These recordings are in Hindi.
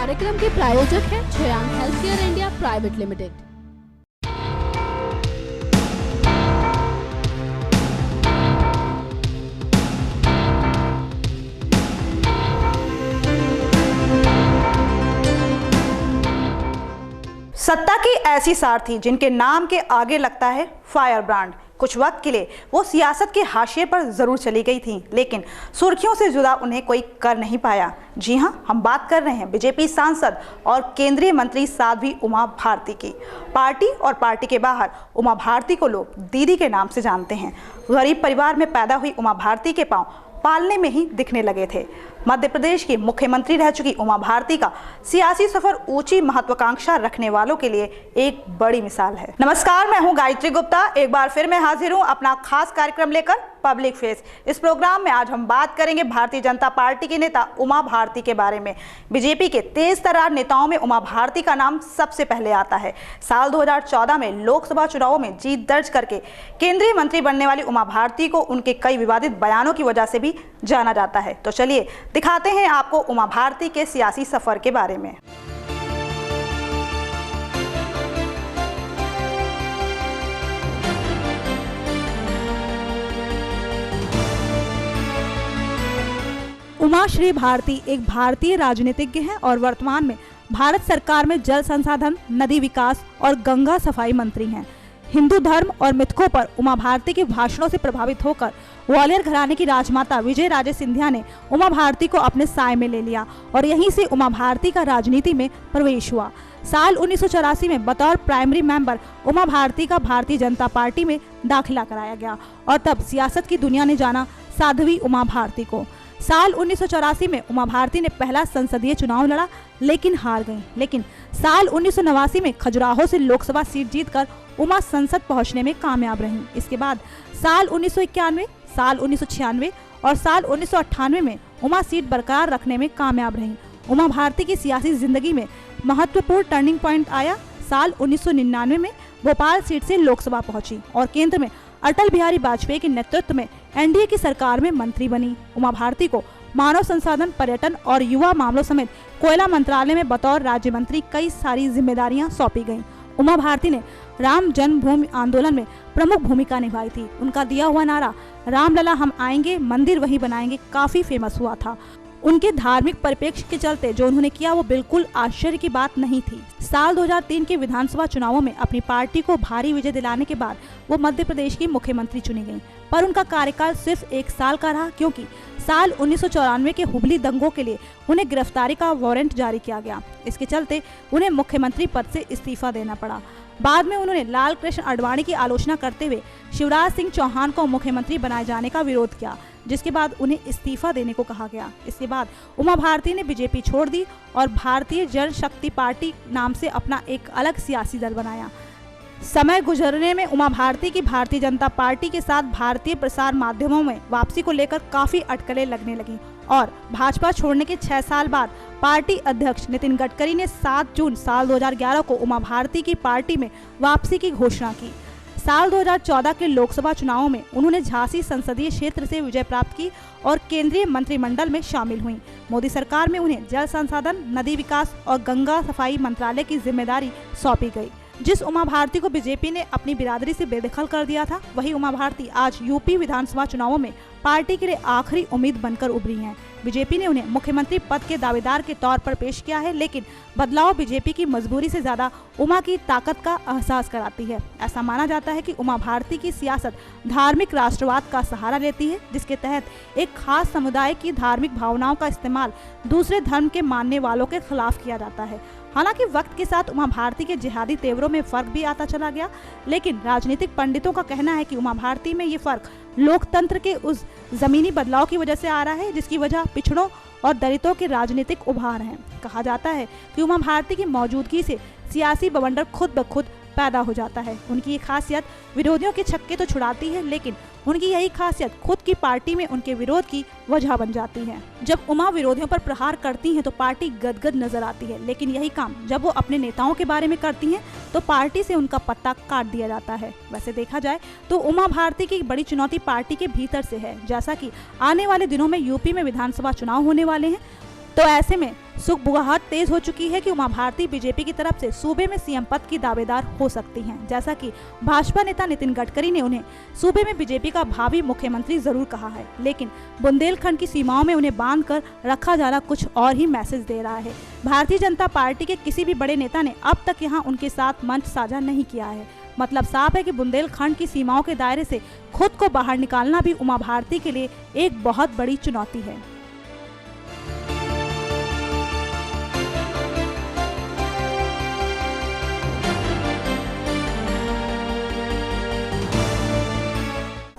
कार्यक्रम के प्रायोजक हैं छयांग हेल्थकेयर इंडिया प्राइवेट लिमिटेड। सत्ता की ऐसी सारथी जिनके नाम के आगे लगता है फायर ब्रांड, कुछ वक्त के लिए वो सियासत के हाशिए पर जरूर चली गई थी, लेकिन सुर्खियों से जुदा उन्हें कोई कर नहीं पाया। जी हां, हम बात कर रहे हैं बीजेपी सांसद और केंद्रीय मंत्री साध्वी उमा भारती की। पार्टी और पार्टी के बाहर उमा भारती को लोग दीदी के नाम से जानते हैं। गरीब परिवार में पैदा हुई उमा भारती के पांव पालने में ही दिखने लगे थे। मध्य प्रदेश की मुख्यमंत्री रह चुकी उमा भारती का सियासी सफर ऊंची महत्वाकांक्षा रखने वालों के लिए एक बड़ी मिसाल है। नमस्कार, मैं हूं गायत्री गुप्ता। एक बार फिर मैं हाजिर हूं अपना खास कार्यक्रम लेकर, पब्लिक फेस। इस प्रोग्राम में आज हम बात करेंगे भारतीय जनता पार्टी के नेता उमा भारती के बारे में। बीजेपी के तेज तर्रार नेताओं में उमा भारती का नाम सबसे पहले आता है। साल 2014 में लोकसभा चुनावों में जीत दर्ज करके केंद्रीय मंत्री बनने वाली उमा भारती को उनके कई विवादित बयानों की वजह से भी जाना जाता है। तो चलिए दिखाते हैं आपको उमा भारती के सियासी सफर के बारे में। उमा श्री भारती एक भारतीय राजनीतिज्ञ हैं और वर्तमान में भारत सरकार में जल संसाधन, नदी विकास और गंगा सफाई मंत्री हैं। हिंदू धर्म और मिथकों पर उमा भारती के भाषणों से प्रभावित होकर ग्वालियर घराने की राजमाता विजय राजे सिंधिया ने उमा भारती को अपने साए में ले लिया और यहीं से उमा भारती का राजनीति में प्रवेश हुआ। साल 1984 में बतौर प्राइमरी मेंबर उमा भारती का भारतीय जनता पार्टी में दाखिला कराया गया और तब सियासत की दुनिया ने जाना साध्वी उमा भारती को। साल 1984 में उमा भारती ने पहला संसदीय चुनाव लड़ा लेकिन हार गईं। लेकिन साल 1989 में खजुराहो से लोकसभा सीट जीतकर उमा संसद पहुंचने में कामयाब रहीं। इसके बाद साल 1991, साल 1996 और साल 1998 में उमा सीट बरकरार रखने में कामयाब रहीं। उमा भारती की सियासी जिंदगी में महत्वपूर्ण टर्निंग पॉइंट आया। साल 1999 में भोपाल सीट से लोकसभा पहुंची और केंद्र में अटल बिहारी वाजपेयी के नेतृत्व में एनडीए की सरकार में मंत्री बनी। उमा भारती को मानव संसाधन, पर्यटन और युवा मामलों समेत कोयला मंत्रालय में बतौर राज्य मंत्री कई सारी जिम्मेदारियां सौंपी गईं। उमा भारती ने राम जन्मभूमि आंदोलन में प्रमुख भूमिका निभाई थी। उनका दिया हुआ नारा रामलला हम आएंगे, मंदिर वही बनाएंगे काफी फेमस हुआ था। उनके धार्मिक परिप्रेक्ष्य के चलते जो उन्होंने किया वो बिल्कुल आश्चर्य की बात नहीं थी। साल 2003 के विधानसभा चुनावों में अपनी पार्टी को भारी विजय दिलाने के बाद वो मध्य प्रदेश की मुख्यमंत्री चुनी गईं। पर उनका कार्यकाल सिर्फ 1 साल का रहा, क्योंकि साल 1994 के हुबली दंगों के लिए उन्हें गिरफ्तारी का वारंट जारी किया गया। इसके चलते उन्हें मुख्यमंत्री पद से इस्तीफा देना पड़ा। बाद में उन्होंने लाल कृष्ण आडवाणी की आलोचना करते हुए शिवराज सिंह चौहान को मुख्यमंत्री बनाए जाने का विरोध किया, जिसके बाद उन्हें इस्तीफा देने को कहा गया। इसके बाद उमा भारती ने बीजेपी छोड़ दी और भारतीय जनशक्ति पार्टी नाम से अपना एक अलग सियासी दल बनाया। समय गुजरने में उमा भारती की भारतीय जनता पार्टी के साथ भारतीय प्रसार माध्यमों में वापसी को लेकर काफी अटकलें लगने लगी और भाजपा छोड़ने के 6 साल बाद पार्टी अध्यक्ष नितिन गडकरी ने 7 जून साल 2011 को उमा भारती की पार्टी में वापसी की घोषणा की। साल 2014 के लोकसभा चुनावों में उन्होंने झांसी संसदीय क्षेत्र से विजय प्राप्त की और केंद्रीय मंत्रिमंडल में शामिल हुई। मोदी सरकार में उन्हें जल संसाधन, नदी विकास और गंगा सफाई मंत्रालय की जिम्मेदारी सौंपी गई। जिस उमा भारती को बीजेपी ने अपनी बिरादरी से बेदखल कर दिया था, वही उमा भारती आज यूपी विधानसभा चुनावों में पार्टी के लिए आखिरी उम्मीद बनकर उभरी हैं। बीजेपी ने उन्हें मुख्यमंत्री पद के दावेदार के तौर पर पेश किया है, लेकिन बदलाव बीजेपी की मजबूरी से ज्यादा उमा की ताकत का एहसास कराती है। ऐसा माना जाता है कि उमा भारती की सियासत धार्मिक राष्ट्रवाद का सहारा लेती है, जिसके तहत एक खास समुदाय की धार्मिक भावनाओं का इस्तेमाल दूसरे धर्म के मानने वालों के खिलाफ किया जाता है। हालांकि वक्त के साथ उमा भारती के जिहादी तेवरों में फर्क भी आता चला गया, लेकिन राजनीतिक पंडितों का कहना है कि उमा भारती में ये फर्क लोकतंत्र के उस जमीनी बदलाव की वजह से आ रहा है, जिसकी वजह पिछड़ों और दलितों के राजनीतिक उभार हैं। कहा जाता है कि उमा भारती की मौजूदगी से सियासी बवंडर खुद ब खुद पैदा हो जाता है। उनकी ये खासियत विरोधियों के छक्के तो छुड़ाती है, लेकिन उनकी यही खासियत खुद की पार्टी में उनके विरोध की वजह बन जाती है। जब उमा विरोधियों पर प्रहार करती हैं तो पार्टी गदगद नजर आती है, लेकिन यही काम जब वो अपने नेताओं के बारे में करती हैं तो पार्टी से उनका पत्ता काट दिया जाता है। वैसे देखा जाए तो उमा भारती की बड़ी चुनौती पार्टी के भीतर से है। जैसा कि आने वाले दिनों में यूपी में विधानसभा चुनाव होने वाले हैं, तो ऐसे में सुगबुगाहट तेज हो चुकी है कि उमा भारती बीजेपी की तरफ से सूबे में सीएम पद की दावेदार हो सकती हैं। जैसा कि भाजपा नेता नितिन गडकरी ने उन्हें सूबे में बीजेपी का भावी मुख्यमंत्री जरूर कहा है, लेकिन बुंदेलखंड की सीमाओं में उन्हें बांध कर रखा जाना कुछ और ही मैसेज दे रहा है। भारतीय जनता पार्टी के किसी भी बड़े नेता ने अब तक यहाँ उनके साथ मंच साझा नहीं किया है। मतलब साफ है कि बुंदेलखंड की सीमाओं के दायरे से खुद को बाहर निकालना भी उमा भारती के लिए एक बहुत बड़ी चुनौती है।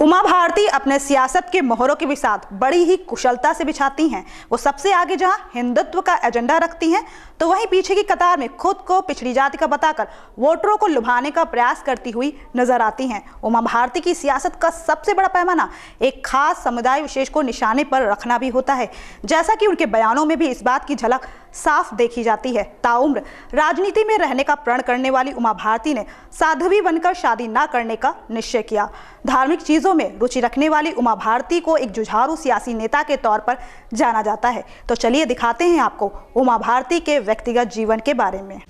उमा भारती अपने सियासत के मोहरों के भी साथ बड़ी ही कुशलता से बिछाती हैं। वो सबसे आगे जहां हिंदुत्व का एजेंडा रखती हैं, तो वहीं पीछे की कतार में खुद को पिछड़ी जाति का बताकर वोटरों को लुभाने का प्रयास करती हुई नजर आती हैं। उमा भारती की सियासत का सबसे बड़ा पैमाना एक खास समुदाय विशेष को निशाने पर रखना भी होता है, जैसा कि उनके बयानों में भी इस बात की झलक साफ देखी जाती है। ताउम्र राजनीति में रहने का प्रण करने वाली उमा भारती ने साध्वी बनकर शादी न करने का निश्चय किया। धार्मिक चीजों में रुचि रखने वाली उमा भारती को एक जुझारू सियासी नेता के तौर पर जाना जाता है। तो चलिए दिखाते हैं आपको उमा भारती के व्यक्तिगत जीवन के बारे में।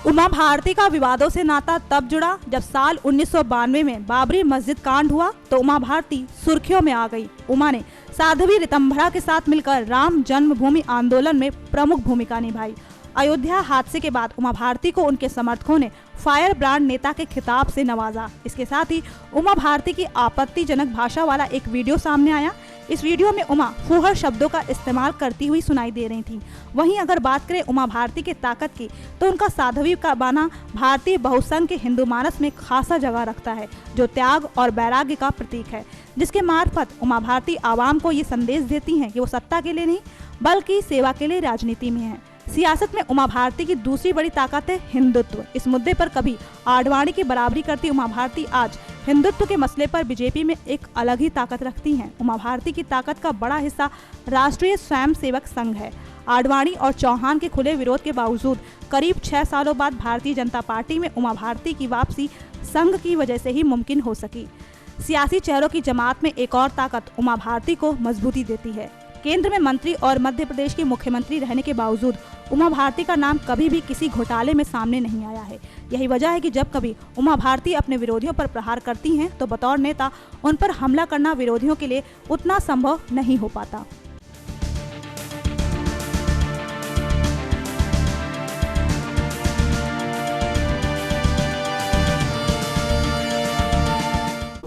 उमा भारती का विवादों से नाता तब जुड़ा जब साल 1992 में बाबरी मस्जिद कांड हुआ तो उमा भारती सुर्खियों में आ गई। उमा ने साध्वी ऋतंभरा के साथ मिलकर राम जन्मभूमि आंदोलन में प्रमुख भूमिका निभाई। अयोध्या हादसे के बाद उमा भारती को उनके समर्थकों ने फायर ब्रांड नेता के खिताब से नवाजा। इसके साथ ही उमा भारती की आपत्तिजनक भाषा वाला एक वीडियो सामने आया। इस वीडियो में उमा फूहड़ शब्दों का इस्तेमाल करती हुई सुनाई दे रही थी। वहीं अगर बात करें उमा भारती की ताकत की, तो उनका साध्वी का बाना भारतीय बहुसंघ के हिंदू मानस में खासा जगह रखता है, जो त्याग और वैराग्य का प्रतीक है, जिसके मार्फत उमा भारती आवाम को ये संदेश देती हैं कि वो सत्ता के लिए नहीं बल्कि सेवा के लिए राजनीति में है। सियासत में उमा भारती की दूसरी बड़ी ताकत है हिंदुत्व। इस मुद्दे पर कभी आडवाणी की बराबरी करती उमा भारती आज हिंदुत्व के मसले पर बीजेपी में एक अलग ही ताकत रखती हैं। उमा भारती की ताकत का बड़ा हिस्सा राष्ट्रीय स्वयंसेवक संघ है। आडवाणी और चौहान के खुले विरोध के बावजूद करीब 6 सालों बाद भारतीय जनता पार्टी में उमा भारती की वापसी संघ की वजह से ही मुमकिन हो सकी। सियासी चेहरों की जमात में एक और ताकत उमा भारती को मजबूती देती है। केंद्र में मंत्री और मध्य प्रदेश की मुख्यमंत्री रहने के बावजूद उमा भारती का नाम कभी भी किसी घोटाले में सामने नहीं आया है। यही वजह है कि जब कभी उमा भारती अपने विरोधियों पर प्रहार करती हैं, तो बतौर नेता उन पर हमला करना विरोधियों के लिए उतना संभव नहीं हो पाता।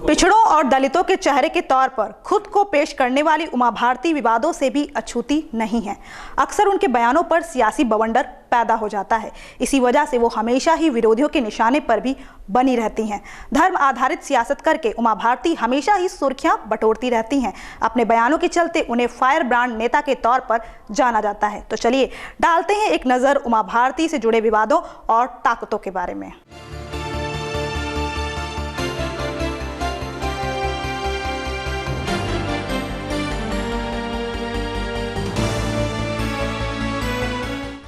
पिछड़ों और दलितों के चेहरे के तौर पर खुद को पेश करने वाली उमा भारती विवादों से भी अछूती नहीं है। अक्सर उनके बयानों पर सियासी बवंडर पैदा हो जाता है। इसी वजह से वो हमेशा ही विरोधियों के निशाने पर भी बनी रहती हैं। धर्म आधारित सियासत करके उमा भारती हमेशा ही सुर्खियां बटोरती रहती हैं। अपने बयानों के चलते उन्हें फायर ब्रांड नेता के तौर पर जाना जाता है। तो चलिए डालते हैं एक नजर उमा भारती से जुड़े विवादों और ताकतों के बारे में।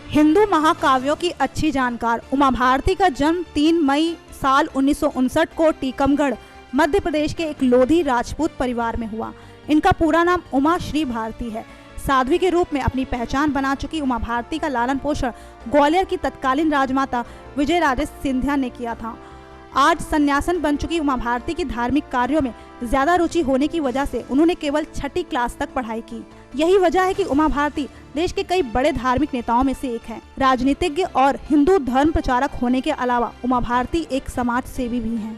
हिंदू महाकाव्यों की अच्छी जानकार उमा भारती का जन्म 3 मई साल 1959 को टीकमगढ़ मध्य प्रदेश के एक लोधी राजपूत परिवार में हुआ। इनका पूरा नाम उमा श्री भारती है। साध्वी के रूप में अपनी पहचान बना चुकी उमा भारती का लालन पोषण ग्वालियर की तत्कालीन राजमाता विजय राजे सिंधिया ने किया था। आज सन्यासन बन चुकी उमा भारती की धार्मिक कार्यों में ज्यादा रुचि होने की वजह से उन्होंने केवल 6ठी क्लास तक पढ़ाई की। यही वजह है कि उमा भारती देश के कई बड़े धार्मिक नेताओं में से एक हैं। राजनीतिज्ञ और हिंदू धर्म प्रचारक होने के अलावा उमा भारती एक समाज सेवी भी हैं।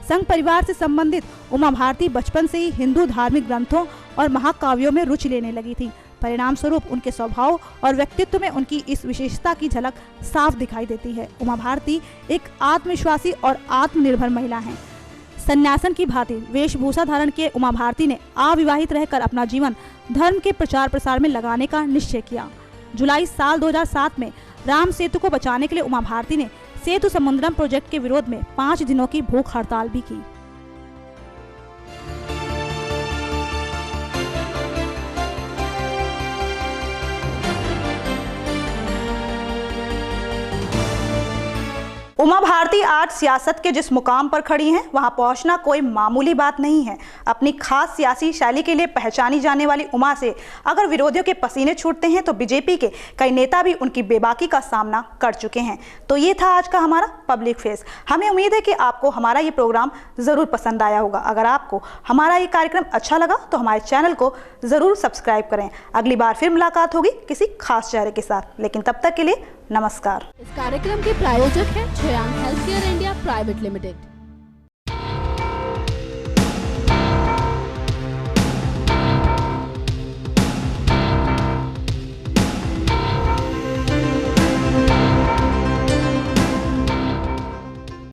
संघ परिवार से संबंधित उमा भारती बचपन से ही हिंदू धार्मिक ग्रंथों और महाकाव्यों में रुचि लेने लगी थी। परिणाम स्वरूप उनके स्वभाव और व्यक्तित्व में उनकी इस विशेषता की झलक साफ दिखाई देती है। उमा भारती एक आत्मविश्वासी और आत्मनिर्भर महिला हैं। सन्यासन की भांति वेशभूषा धारण किए उमा भारती ने अविवाहित रहकर अपना जीवन धर्म के प्रचार प्रसार में लगाने का निश्चय किया। जुलाई साल 2007 में राम सेतु को बचाने के लिए उमा भारती ने सेतु समुद्रम प्रोजेक्ट के विरोध में 5 दिनों की भूख हड़ताल भी की। उमा भारती आज सियासत के जिस मुकाम पर खड़ी हैं, वहां पहुंचना कोई मामूली बात नहीं है। अपनी खास सियासी शैली के लिए पहचानी जाने वाली उमा से अगर विरोधियों के पसीने छूटते हैं तो बीजेपी के कई नेता भी उनकी बेबाकी का सामना कर चुके हैं। तो ये था आज का हमारा पब्लिक फेस। हमें उम्मीद है कि आपको हमारा ये प्रोग्राम जरूर पसंद आया होगा। अगर आपको हमारा ये कार्यक्रम अच्छा लगा तो हमारे चैनल को जरूर सब्सक्राइब करें। अगली बार फिर मुलाकात होगी किसी खास चेहरे के साथ, लेकिन तब तक के लिए नमस्कार। इस कार्यक्रम के प्रायोजक हैं Shreyansh health care India private limited.